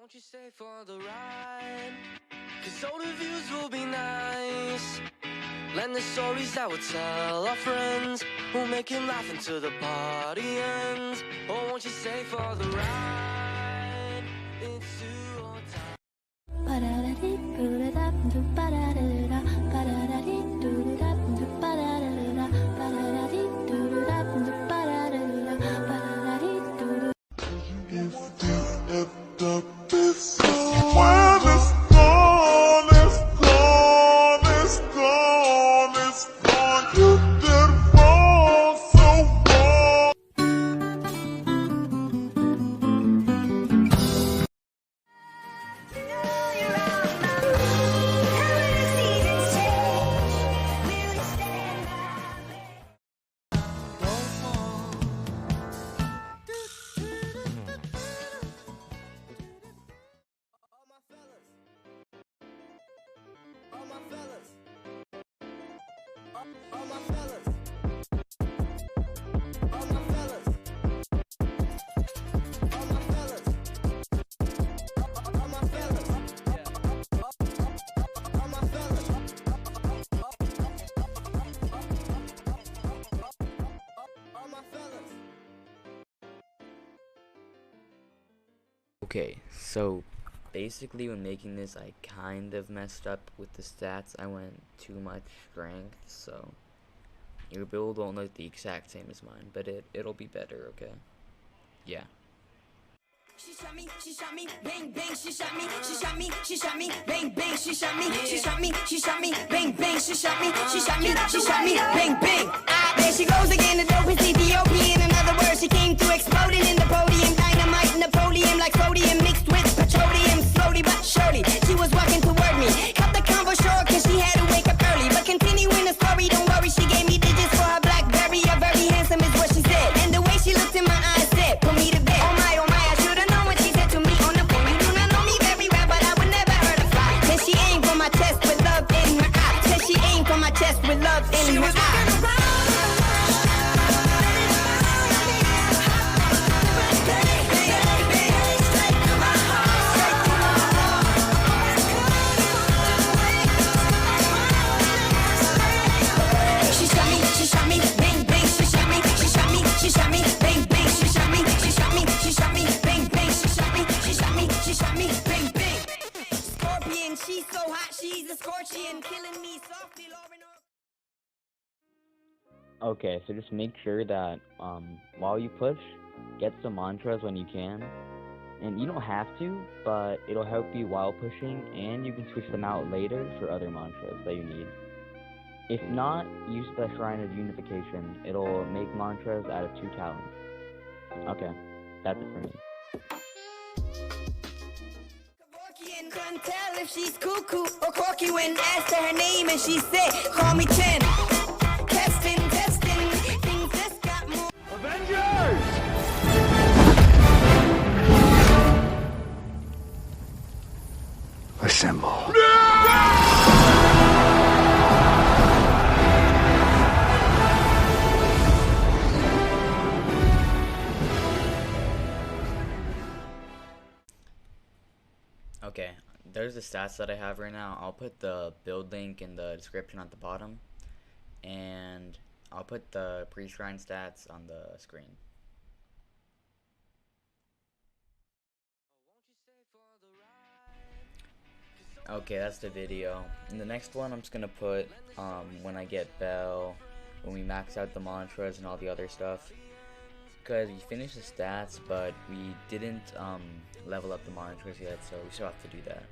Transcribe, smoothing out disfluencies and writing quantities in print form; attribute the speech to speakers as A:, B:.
A: Won't you stay for the ride? Cause all the views will be nice. Lend the stories that we'll tell our friends. We'll make him laugh until the party ends. Oh, won't you stay for the ride? It's too on time.
B: Okay, so basically when making this I kind of messed up with the stats. I went too much strength, so your build won't look the exact same as mine, but it'll be better, okay? Yeah.
C: She shot me, bang bang, she shot me, bang bang, she shot me, bang bang, she shot me, bang bang. There she goes again, the dope is Ethiopian. In other words, she came through exploding in the podium, dynamite Napoleon like sodium mixed with petroleum, slowly but surely. She was walking toward me, cut the convo short cause she had to wake up early. But continuing the story, don't worry, she gave me digits for her BlackBerry. A very handsome is what she said, and the way she looked in my eyes said, put me to bed. Oh my, I should've known what she said to me on the phone. You do not know me very well, but I would never hurt a fly. Then she aimed for my chest with love in her eye. Then she aimed for my chest with love in her eye. She's so hot, she's a scorpion, killing me softly,
B: Okay, so just make sure that while you push, get some mantras when you can. And you don't have to, but it'll help you while pushing, and you can switch them out later for other mantras that you need. If not, use the Shrine of Unification. It'll make mantras out of 2 talents. Okay, that's it for me.
C: Couldn't tell if she's cuckoo or corky when asked her name and she said, call me 10. Testing, things just got more.
D: Avengers! Assemble.
B: Okay, there's the stats that I have right now. I'll put the build link in the description at the bottom, and I'll put the pre-shrine stats on the screen. Okay, that's the video. In the next one, I'm just gonna put when I get Bell, when we max out the mantras and all the other stuff. Because we finished the stats, but we didn't level up the mantras yet, so we still have to do that.